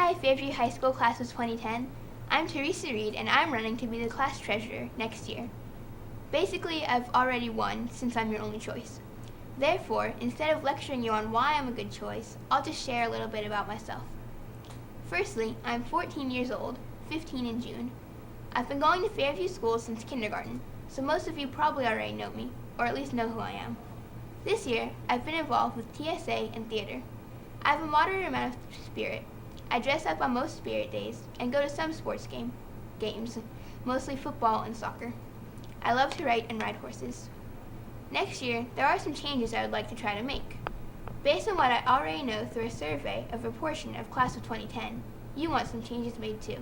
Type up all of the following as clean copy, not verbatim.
Hi, Fairview High School Class of 2010. I'm Teresa Reed, and I'm running to be the class treasurer next year. Basically, I've already won since I'm your only choice. Therefore, instead of lecturing you on why I'm a good choice, I'll just share a little bit about myself. Firstly, I'm 14 years old, 15 in June. I've been going to Fairview School since kindergarten, so most of you probably already know me, or at least know who I am. This year, I've been involved with TSA and theater. I have a moderate amount of spirit. I dress up on most spirit days and go to some sports games, mostly football and soccer. I love to write and ride horses. Next year, there are some changes I would like to try to make. Based on what I already know through a survey of a portion of Class of 2010, you want some changes made too.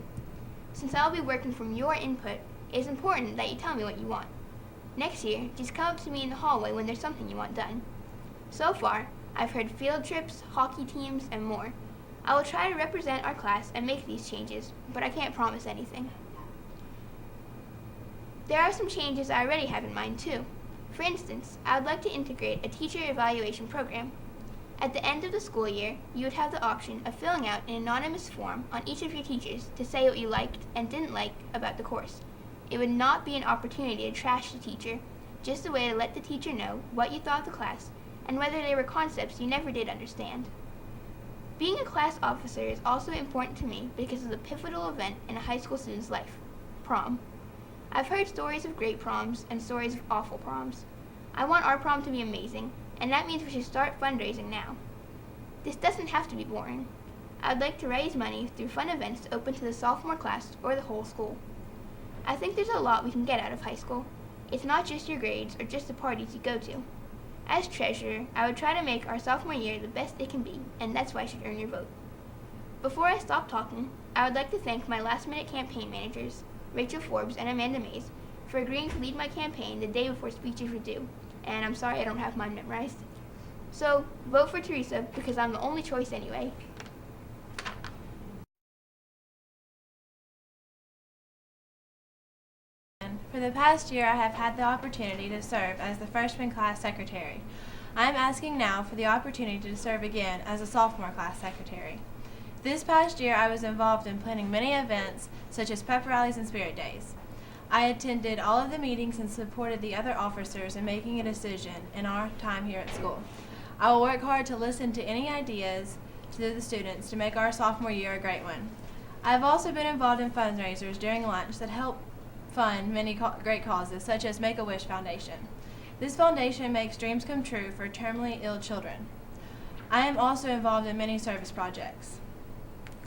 Since I'll be working from your input, it is important that you tell me what you want. Next year, just come up to me in the hallway when there's something you want done. So far, I've heard field trips, hockey teams, and more. I will try to represent our class and make these changes, but I can't promise anything. There are some changes I already have in mind too. For instance, I would like to integrate a teacher evaluation program. At the end of the school year, you would have the option of filling out an anonymous form on each of your teachers to say what you liked and didn't like about the course. It would not be an opportunity to trash the teacher, just a way to let the teacher know what you thought of the class and whether there were concepts you never did understand. Being a class officer is also important to me because of the pivotal event in a high school student's life, prom. I've heard stories of great proms and stories of awful proms. I want our prom to be amazing, and that means we should start fundraising now. This doesn't have to be boring. I would like to raise money through fun events open to the sophomore class or the whole school. I think there's a lot we can get out of high school. It's not just your grades or just the parties you go to. As treasurer, I would try to make our sophomore year the best it can be, and that's why I should earn your vote. Before I stop talking, I would like to thank my last-minute campaign managers, Rachel Forbes and Amanda Mays, for agreeing to lead my campaign the day before speeches were due, and I'm sorry I don't have mine memorized. So, vote for Teresa, because I'm the only choice anyway. For the past year, I have had the opportunity to serve as the freshman class secretary. I am asking now for the opportunity to serve again as a sophomore class secretary. This past year, I was involved in planning many events, such as pep rallies and spirit days. I attended all of the meetings and supported the other officers in making a decision in our time here at school. I will work hard to listen to any ideas to the students to make our sophomore year a great one. I have also been involved in fundraisers during lunch that help fund many great causes, such as Make-A-Wish Foundation. This foundation makes dreams come true for terminally ill children. I am also involved in many service projects.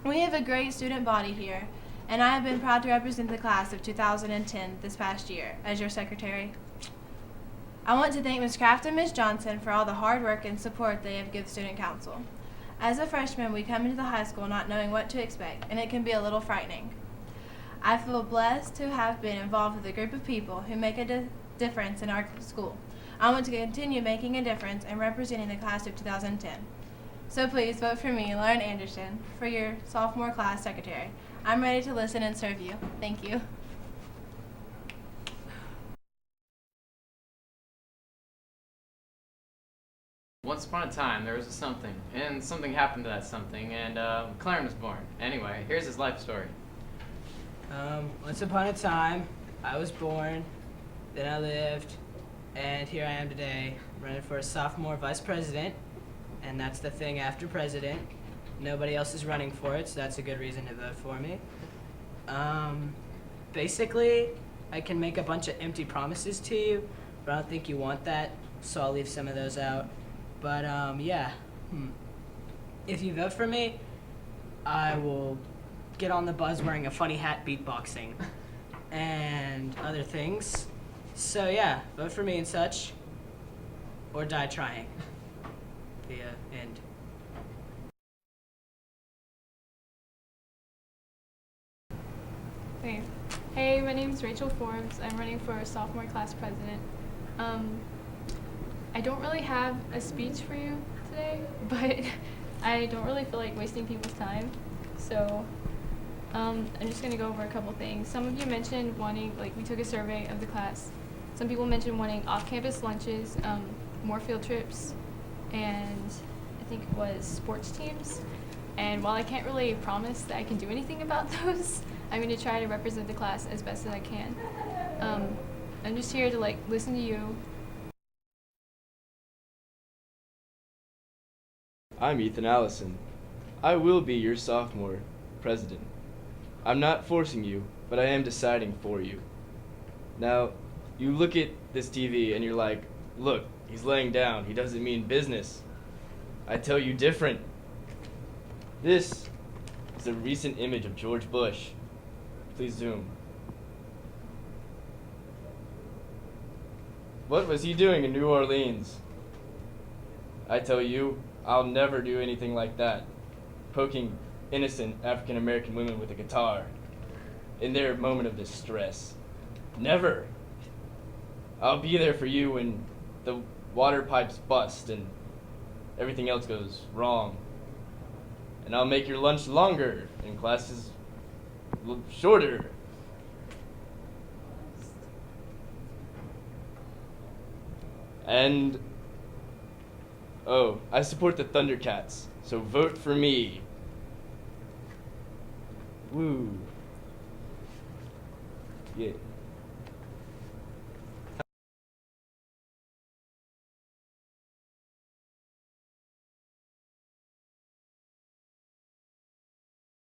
We have a great student body here, and I have been proud to represent the class of 2010 this past year as your secretary. I want to thank Ms. Kraft and Ms. Johnson for all the hard work and support they have given Student Council. As a freshman, we come into the high school not knowing what to expect, and it can be a little frightening. I feel blessed to have been involved with a group of people who make a difference in our school. I want to continue making a difference and representing the class of 2010. So please vote for me, Lauren Anderson, for your sophomore class secretary. I'm ready to listen and serve you. Thank you. Once upon a time, there was a something, and something happened to that something, and Clarence was born. Anyway, here's his life story. Once upon a time, I was born, then I lived, and here I am today, running for a sophomore vice president, and that's the thing after president. Nobody else is running for it, so that's a good reason to vote for me. Basically, I can make a bunch of empty promises to you, but I don't think you want that, so I'll leave some of those out. But, yeah. If you vote for me, I will get on the buzz wearing a funny hat beatboxing and other things. So yeah, vote for me and such, or die trying. The end. Okay. Hey, my name's Rachel Forbes. I'm running for sophomore class president. I don't really have a speech for you today, but I don't really feel like wasting people's time. So I'm just going to go over a couple things. Some of you mentioned wanting, we took a survey of the class. Some people mentioned wanting off-campus lunches, more field trips, and I think it was sports teams. And while I can't really promise that I can do anything about those, I'm going to try to represent the class as best as I can. I'm just here to listen to you. I'm Ethan Allison. I will be your sophomore president. I'm not forcing you, but I am deciding for you. Now, you look at this TV and you're like, look, he's laying down. He doesn't mean business. I tell you different. This is a recent image of George Bush. Please zoom. What was he doing in New Orleans? I tell you, I'll never do anything like that. Poking innocent African American women with a guitar in their moment of distress. Never. I'll be there for you when the water pipes bust and everything else goes wrong. And I'll make your lunch longer and classes shorter. And, oh, I support the Thundercats, so vote for me. Woo. Yeah.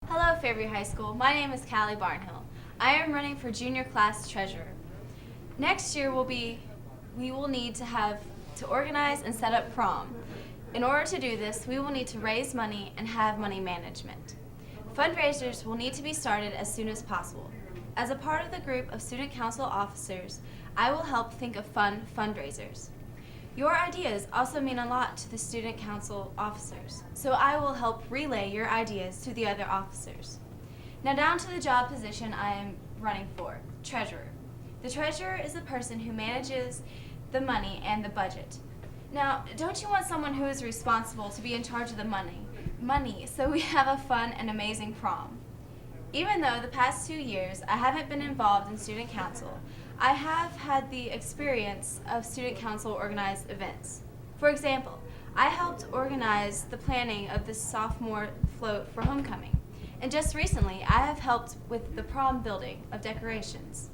Hello, Fairview High School. My name is Callie Barnhill. I am running for junior class treasurer. Next year we will need to organize and set up prom. In order to do this, we will need to raise money and have money management. Fundraisers will need to be started as soon as possible. As a part of the group of student council officers, I will help think of fun fundraisers. Your ideas also mean a lot to the student council officers, so I will help relay your ideas to the other officers. Now down to the job position I am running for, treasurer. The treasurer is the person who manages the money and the budget. Now, don't you want someone who is responsible to be in charge of the money, so we have a fun and amazing prom? Even though the past 2 years I haven't been involved in student council, I have had the experience of student council organized events. For example, I helped organize the planning of the sophomore float for homecoming. And just recently, I have helped with the prom building of decorations.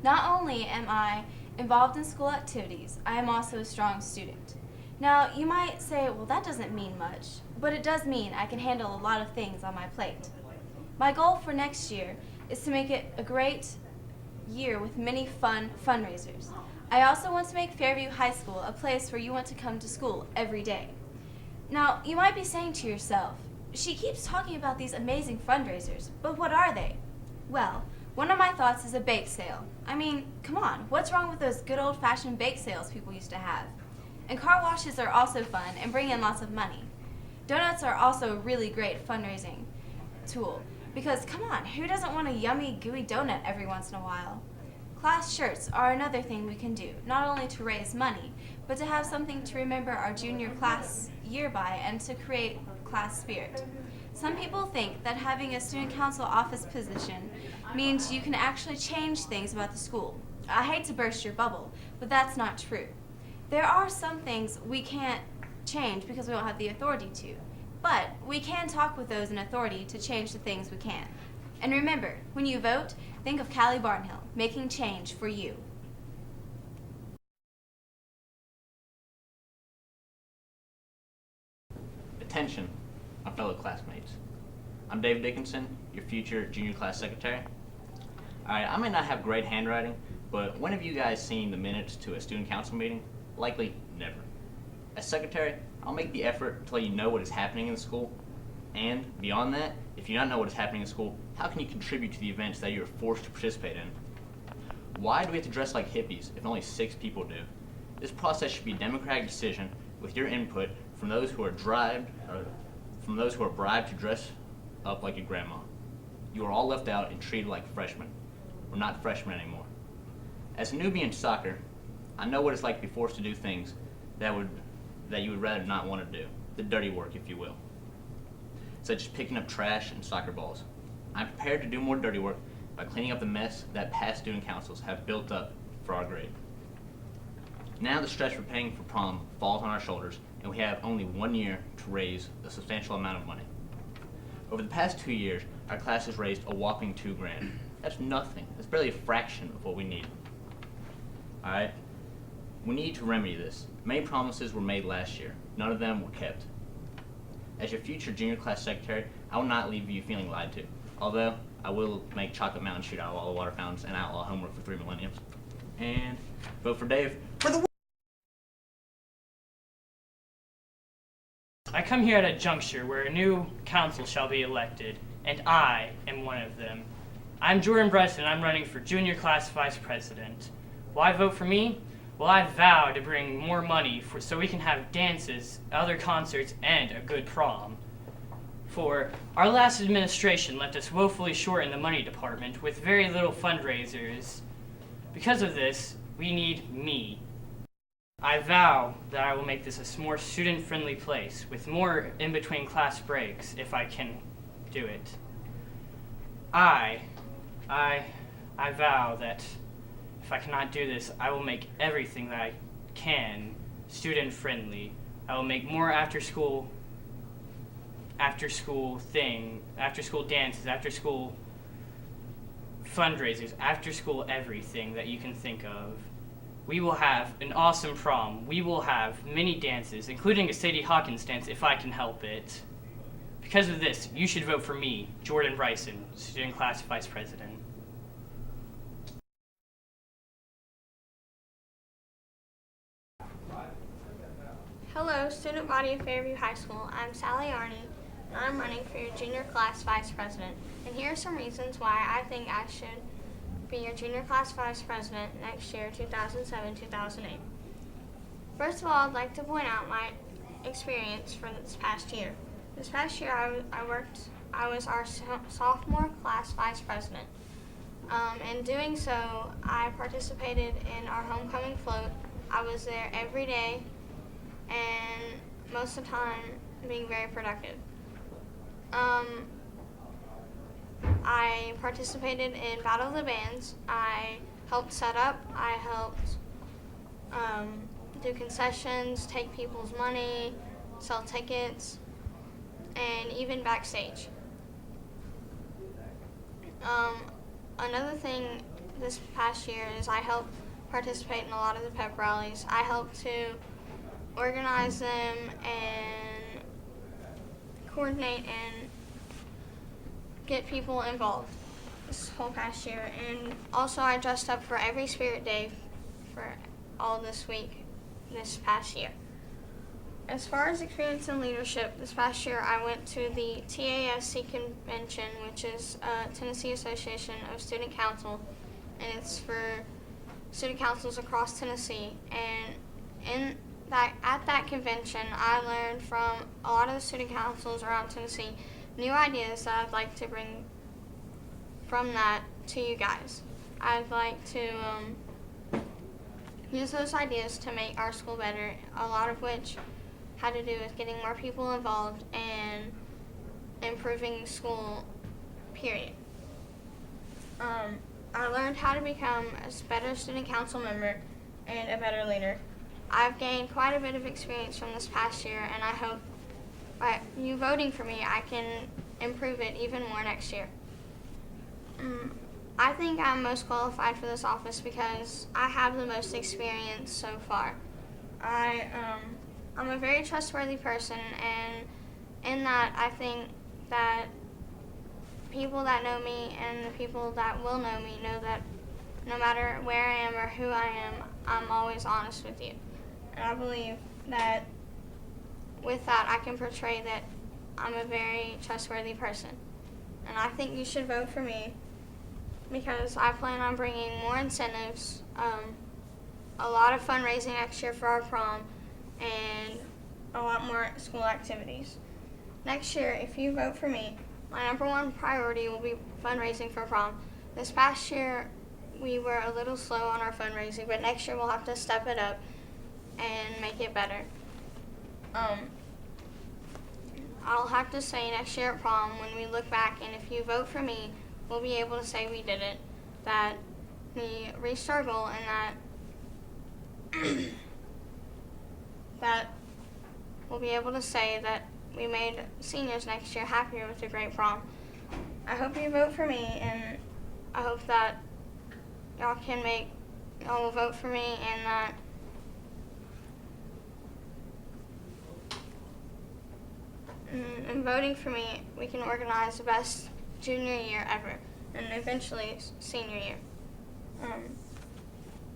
Not only am I involved in school activities, I am also a strong student. Now, you might say, well, that doesn't mean much, but it does mean I can handle a lot of things on my plate. My goal for next year is to make it a great year with many fun fundraisers. I also want to make Fairview High School a place where you want to come to school every day. Now, you might be saying to yourself, she keeps talking about these amazing fundraisers, but what are they? Well, one of my thoughts is a bake sale. I mean, come on, what's wrong with those good old-fashioned bake sales people used to have? And car washes are also fun and bring in lots of money. Donuts are also a really great fundraising tool. Because, come on, who doesn't want a yummy, gooey donut every once in a while? Class shirts are another thing we can do, not only to raise money, but to have something to remember our junior class year by and to create class spirit. Some people think that having a student council office position means you can actually change things about the school. I hate to burst your bubble, but that's not true. There are some things we can't change because we don't have the authority to. But we can talk with those in authority to change the things we can. And remember, when you vote, think of Callie Barnhill, making change for you. Attention, my fellow classmates. I'm Dave Dickinson, your future junior class secretary. Alright, I may not have great handwriting, but when have you guys seen the minutes to a student council meeting? Likely never. As secretary, I'll make the effort to let you know what is happening in the school. And beyond that, if you don't know what is happening in school, how can you contribute to the events that you are forced to participate in? Why do we have to dress like hippies if only 6 people do? This process should be a democratic decision with your input from those who are bribed to dress up like your grandma. You are all left out and treated like freshmen. We're not freshmen anymore. As a newbie in soccer, I know what it's like to be forced to do things that you would rather not want to do, the dirty work, if you will, such as picking up trash and soccer balls. I'm prepared to do more dirty work by cleaning up the mess that past student councils have built up for our grade. Now the stress for paying for prom falls on our shoulders, and we have only 1 year to raise a substantial amount of money. Over the past 2 years, our class has raised a whopping $2,000. That's nothing. That's barely a fraction of what we need. Alright? We need to remedy this. Many promises were made last year. None of them were kept. As your future junior class secretary, I will not leave you feeling lied to. Although, I will make Chocolate Mountain shoot out all the water fountains and outlaw homework for 3 millenniums. And vote for Dave for the I come here at a juncture where a new council shall be elected, and I am one of them. I'm Jordan Bryson, and I'm running for junior class vice president. Why vote for me? Well, I vow to bring more money so we can have dances, other concerts, and a good prom. For our last administration left us woefully short in the money department with very little fundraisers. Because of this, we need me. I vow that I will make this a more student-friendly place with more in-between class breaks if I can do it. I vow that if I cannot do this, I will make everything that I can student-friendly. I will make more after-school dances, after-school fundraisers, after-school everything that you can think of. We will have an awesome prom. We will have many dances, including a Sadie Hawkins dance if I can help it. Because of this, you should vote for me, Jordan Bryson, student class vice president. Hello, student body of Fairview High School. I'm Sally Arney, and I'm running for your junior class vice president. And here are some reasons why I think I should be your junior class vice president next year, 2007-2008. First of all, I'd like to point out my experience for this past year. This past year, I was our sophomore class vice president. In doing so, I participated in our homecoming float. I was there every day, and most of the time being very productive. I participated in Battle of the Bands. I helped set up. I helped do concessions, take people's money, sell tickets, and even backstage. Another thing this past year is I helped participate in a lot of the pep rallies. I helped to organize them and coordinate and get people involved this whole past year. And also I dressed up for every Spirit Day for all this past year. As far as experience in leadership, this past year I went to the TASC convention, which is Tennessee Association of Student Council, and it's for student councils across Tennessee. And at that convention, I learned from a lot of the student councils around Tennessee new ideas that I'd like to bring from that to you guys. I'd like to use those ideas to make our school better, a lot of which had to do with getting more people involved and improving the school, period. I learned how to become a better student council member and a better leader. I've gained quite a bit of experience from this past year, and I hope by you voting for me, I can improve it even more next year. I think I'm most qualified for this office because I have the most experience so far. I'm a very trustworthy person, and in that I think that people that know me and the people that will know me know that no matter where I am or who I am, I'm always honest with you. And I believe that with that I can portray that I'm a very trustworthy person. And I think you should vote for me because I plan on bringing more incentives, a lot of fundraising next year for our prom, and a lot more school activities. Next year, if you vote for me, my number one priority will be fundraising for prom. This past year, we were a little slow on our fundraising, but next year we'll have to step it up and make it better. I'll have to say next year at prom, when we look back, and if you vote for me, we'll be able to say we did it, that we reached our goal, and that we'll be able to say that we made seniors next year happier with a great prom. I hope you vote for me, and I hope that y'all will vote for me, and that in voting for me, we can organize the best junior year ever, and eventually senior year.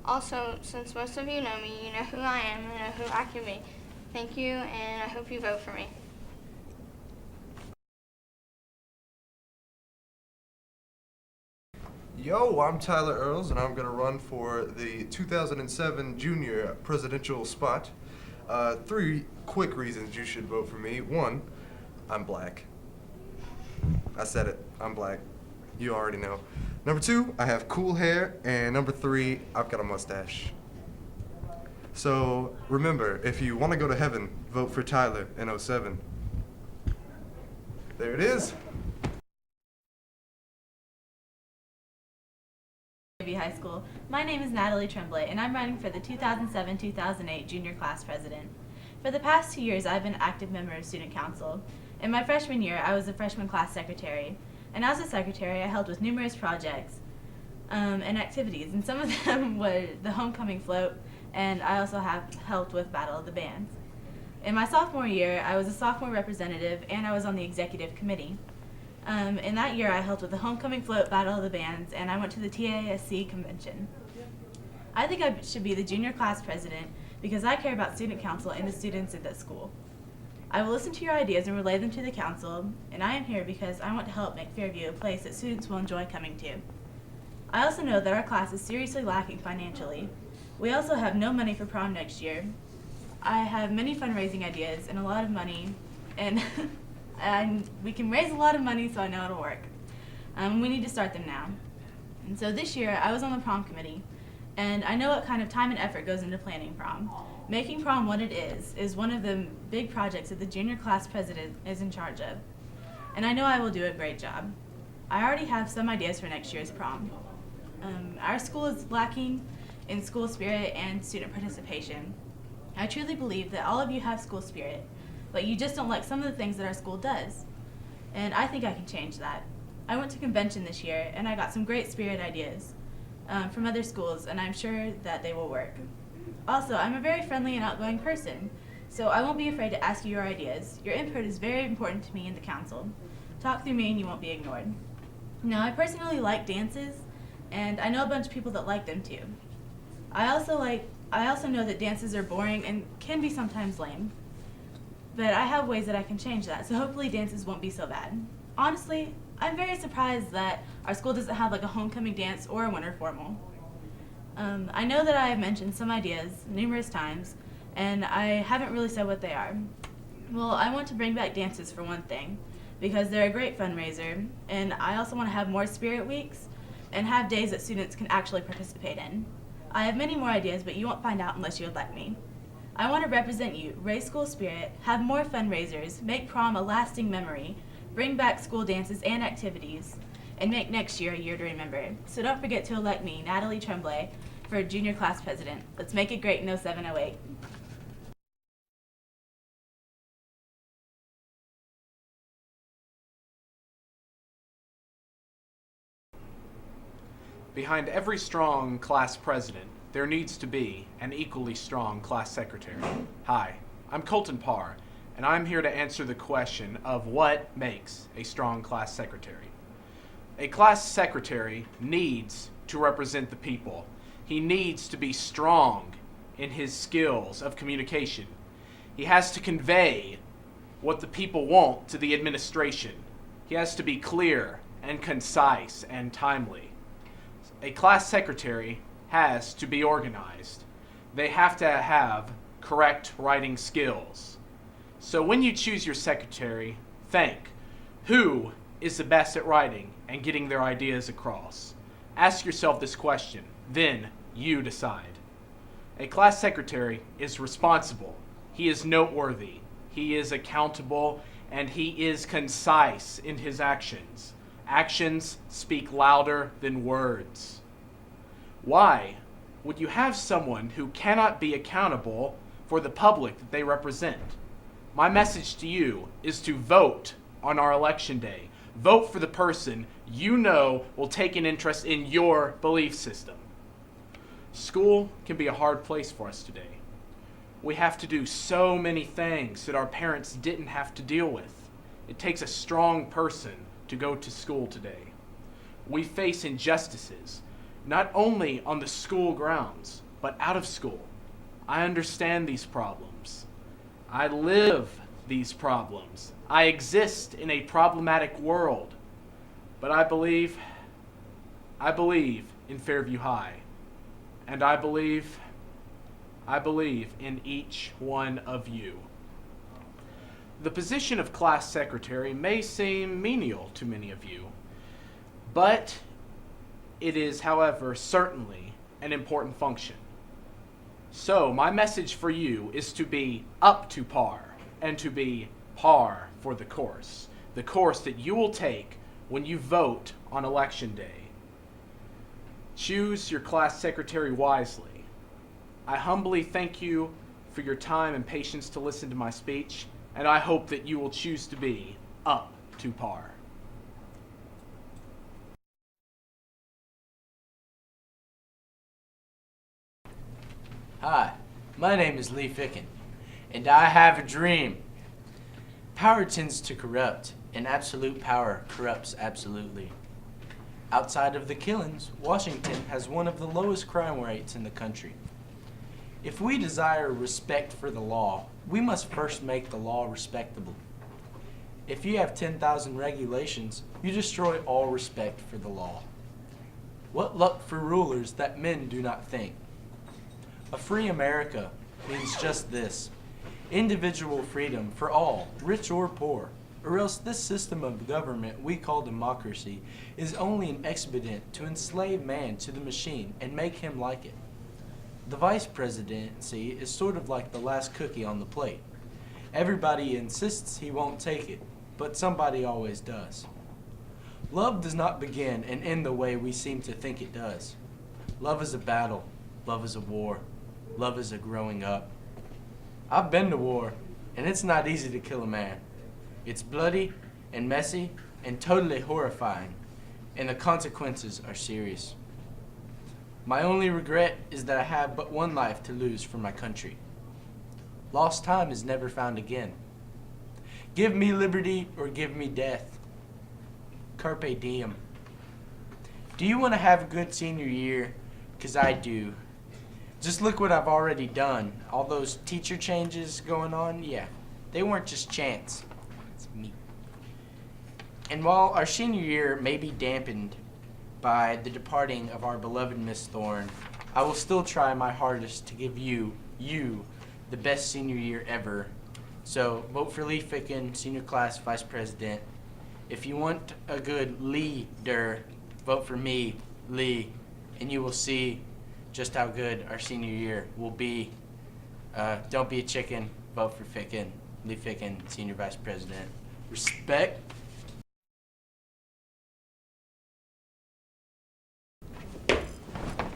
Also, since most of you know me, you know who I am and know who I can be. Thank you, and I hope you vote for me. Yo, I'm Tyler Earls, and I'm going to run for the 2007 junior presidential spot. 3 quick reasons you should vote for me. 1, I'm black. I said it, I'm black. You already know. Number 2, I have cool hair, and number 3, I've got a mustache. So remember, if you want to go to heaven, vote for Tyler in 07. There it is. Fairview High School. My name is Natalie Tremblay, and I'm running for the 2007-2008 junior class president. For the past 2 years, I've been an active member of Student Council. In my freshman year, I was a freshman class secretary, and as a secretary, I helped with numerous projects and activities, and some of them were the homecoming float, and I also have helped with Battle of the Bands. In my sophomore year, I was a sophomore representative, and I was on the executive committee. In that year, I helped with the homecoming float, Battle of the Bands, and I went to the TASC convention. I think I should be the junior class president because I care about student council and the students at that school. I will listen to your ideas and relay them to the council, and I am here because I want to help make Fairview a place that students will enjoy coming to. I also know that our class is seriously lacking financially. We also have no money for prom next year. I have many fundraising ideas and a lot of money, and we can raise a lot of money, so I know it'll work. We need to start them now. And so this year, I was on the prom committee, and I know what kind of time and effort goes into planning prom. Making prom what it is one of the big projects that the junior class president is in charge of. And I know I will do a great job. I already have some ideas for next year's prom. Our school is lacking in school spirit and student participation. I truly believe that all of you have school spirit, but you just don't like some of the things that our school does. And I think I can change that. I went to convention this year, and I got some great spirit ideas from other schools, and I'm sure that they will work. Also, I'm a very friendly and outgoing person, so I won't be afraid to ask you your ideas. Your input is very important to me and the council. Talk through me and you won't be ignored. Now, I personally like dances, and I know a bunch of people that like them too. I also know that dances are boring and can be sometimes lame. But I have ways that I can change that, so hopefully dances won't be so bad. Honestly, I'm very surprised that our school doesn't have like a homecoming dance or a winter formal. I know that I have mentioned some ideas numerous times, and I haven't really said what they are. Well, I want to bring back dances for one thing, because they're a great fundraiser, and I also want to have more spirit weeks and have days that students can actually participate in. I have many more ideas, but you won't find out unless you would let me. I want to represent you, raise school spirit, have more fundraisers, make prom a lasting memory, bring back school dances and activities, and make next year a year to remember. So don't forget to elect me, Natalie Tremblay, for junior class president. Let's make it great in 07-08. Behind every strong class president, there needs to be an equally strong class secretary. Hi, I'm Colton Parr, and I'm here to answer the question of what makes a strong class secretary. A class secretary needs to represent the people. He needs to be strong in his skills of communication. He has to convey what the people want to the administration. He has to be clear and concise and timely. A class secretary has to be organized. They have to have correct writing skills. So when you choose your secretary, think, who is the best at writing and getting their ideas across? Ask yourself this question, then you decide. A class secretary is responsible. He is noteworthy. He is accountable, and he is concise in his actions. Actions speak louder than words. Why would you have someone who cannot be accountable for the public that they represent? My message to you is to vote on our election day. Vote for the person you know will take an interest in your belief system. School can be a hard place for us today. We have to do so many things that our parents didn't have to deal with. It takes a strong person to go to school today. We face injustices, not only on the school grounds, but out of school. I understand these problems. I live these problems. I exist in a problematic world. But I believe in Fairview High. And I believe in each one of you. The position of class secretary may seem menial to many of you, but it is, however, certainly an important function. So my message for you is to be up to par and to be par for the course that you will take when you vote on election day. Choose your class secretary wisely. I humbly thank you for your time and patience to listen to my speech, and I hope that you will choose to be up to par. Hi, my name is Lee Ficken, and I have a dream. Power tends to corrupt, and absolute power corrupts absolutely. Outside of the killings, Washington has one of the lowest crime rates in the country. If we desire respect for the law, we must first make the law respectable. If you have 10,000 regulations, you destroy all respect for the law. What luck for rulers that men do not think. A free America means just this: individual freedom for all, rich or poor, or else this system of government we call democracy is only an expedient to enslave man to the machine and make him like it. The vice presidency is sort of like the last cookie on the plate. Everybody insists he won't take it, but somebody always does. Love does not begin and end the way we seem to think it does. Love is a battle. Love is a war. Love is a growing up. I've been to war, and it's not easy to kill a man. It's bloody and messy and totally horrifying, and the consequences are serious. My only regret is that I have but one life to lose for my country. Lost time is never found again. Give me liberty or give me death. Carpe diem. Do you want to have a good senior year? 'Cause I do. Just look what I've already done. All those teacher changes going on, yeah, they weren't just chance. It's me. And while our senior year may be dampened by the departing of our beloved Miss Thorne, I will still try my hardest to give you, the best senior year ever. So vote for Lee Ficken, senior class vice president. If you want a good leader, vote for me, Lee, and you will see just how good our senior year will be. Don't be a chicken, vote for Ficken, Lee Ficken, senior vice president. Respect.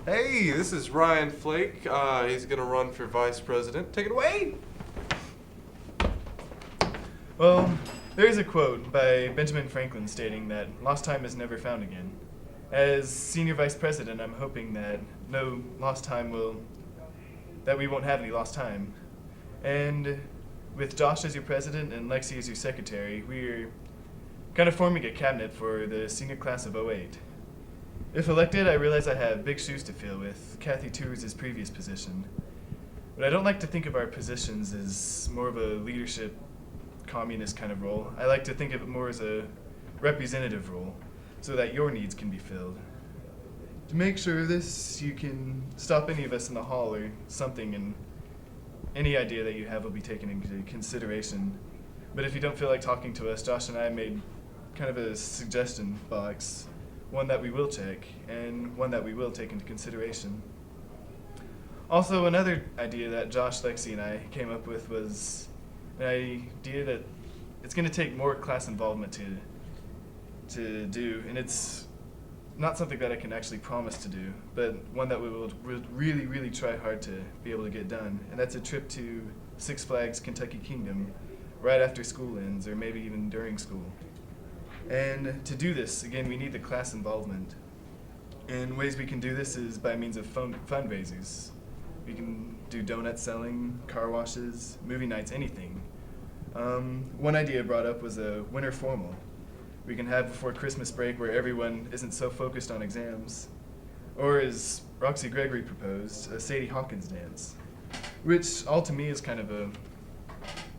Hey, this is Ryan Flake. He's gonna run for vice president. Take it away. Well, there's a quote by Benjamin Franklin stating that lost time is never found again. As senior vice president, I'm hoping that that we won't have any lost time. And with Josh as your president and Lexi as your secretary, we're kind of forming a cabinet for the senior class of '08. If elected, I realize I have big shoes to fill with Kathy Tours' previous position. But I don't like to think of our positions as more of a leadership, communist kind of role. I like to think of it more as a representative role, so that your needs can be filled. To make sure of this, you can stop any of us in the hall or something, and any idea that you have will be taken into consideration. But if you don't feel like talking to us, Josh and I made kind of a suggestion box, one that we will check, and one that we will take into consideration. Also, another idea that Josh, Lexi, and I came up with was an idea that it's going to take more class involvement to do, and it's not something that I can actually promise to do, but one that we will really, really try hard to be able to get done, and that's a trip to Six Flags Kentucky Kingdom right after school ends, or maybe even during school. And to do this, again, we need the class involvement. And ways we can do this is by means of fundraisers. We can do donut selling, car washes, movie nights, anything. One idea brought up was a winter formal we can have before Christmas break where everyone isn't so focused on exams. Or as Roxy Gregory proposed, a Sadie Hawkins dance, which all to me is kind of a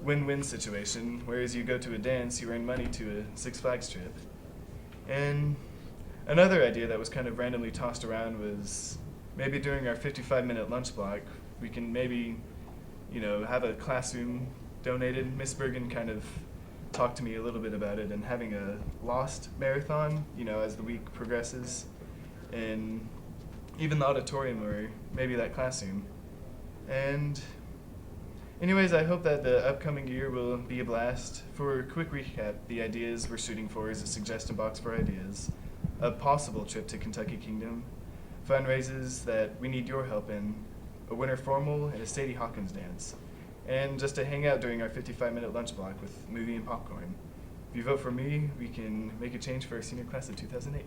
win-win situation, whereas you go to a dance, you earn money to a Six Flags trip. And another idea that was kind of randomly tossed around was maybe during our 55-minute lunch block, we can maybe, have a classroom donated. Miss Bergen kind of talked to me a little bit about it, and having a lost marathon, as the week progresses, in even the auditorium or maybe that classroom. And anyways, I hope that the upcoming year will be a blast. For a quick recap, the ideas we're shooting for is a suggestion box for ideas, a possible trip to Kentucky Kingdom, fundraisers that we need your help in, a winter formal, and a Sadie Hawkins dance, and just to hang out during our 55-minute lunch block with movie and popcorn. If you vote for me, we can make a change for our senior class of 2008.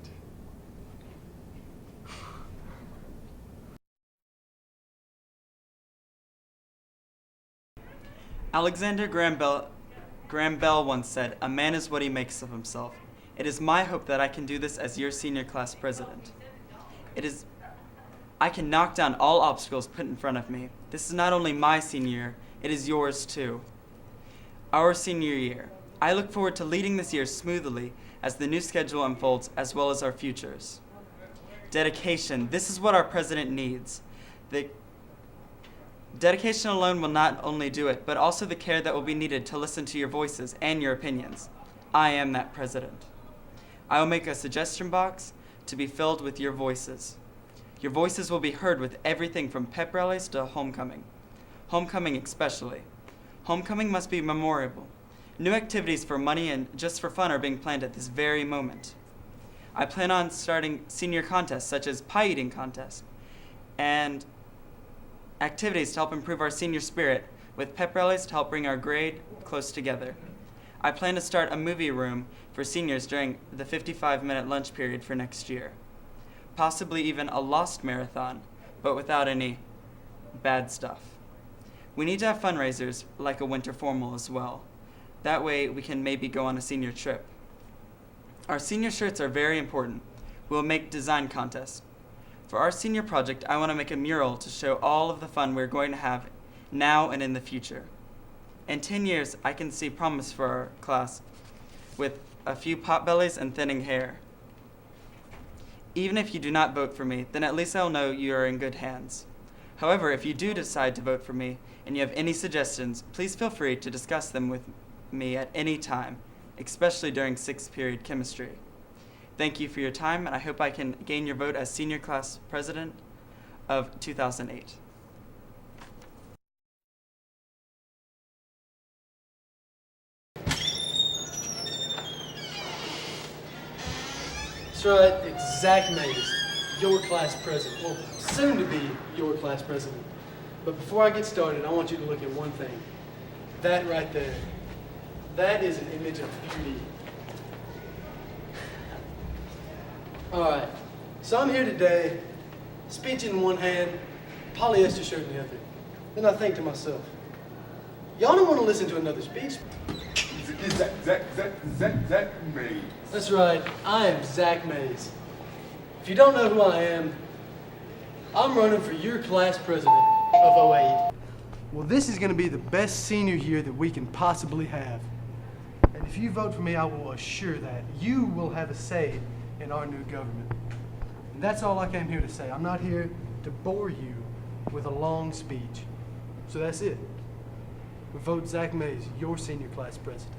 Alexander Graham Bell once said, "A man is what he makes of himself." It is my hope that I can do this as your senior class president. I can knock down all obstacles put in front of me. This is not only my senior year, it is yours too. Our senior year. I look forward to leading this year smoothly as the new schedule unfolds, as well as our futures. Dedication. This is what our president needs. The dedication alone will not only do it, but also the care that will be needed to listen to your voices and your opinions. I am that president. I will make a suggestion box to be filled with your voices. Your voices will be heard with everything from pep rallies to homecoming. Homecoming especially. Homecoming must be memorable. New activities for money and just for fun are being planned at this very moment. I plan on starting senior contests such as pie eating contest and activities to help improve our senior spirit with pep rallies to help bring our grade close together. I plan to start a movie room for seniors during the 55-minute lunch period for next year. Possibly even a lost marathon, but without any bad stuff. We need to have fundraisers like a winter formal as well. That way we can maybe go on a senior trip. Our senior shirts are very important. We'll make design contests. For our senior project, I want to make a mural to show all of the fun we're going to have now and in the future. In 10 years, I can see promise for our class with a few potbellies and thinning hair. Even if you do not vote for me, then at least I'll know you are in good hands. However, if you do decide to vote for me and you have any suggestions, please feel free to discuss them with me at any time, especially during 6th period chemistry. Thank you for your time, and I hope I can gain your vote as senior class president of 2008. That's right, it's Zach Mays, your class president. Well, soon to be your class president. But before I get started, I want you to look at one thing. That right there. That is an image of beauty. Alright, so I'm here today, speech in one hand, polyester shirt in the other. Then I think to myself, y'all don't want to listen to another speech. Zach Mays. That's right, I am Zach Mays. If you don't know who I am, I'm running for your class president of 08. Well, this is going to be the best senior year that we can possibly have. And if you vote for me, I will assure that you will have a say in our new government. And that's all I came here to say. I'm not here to bore you with a long speech. So that's it. We vote Zach Mays, your senior class president.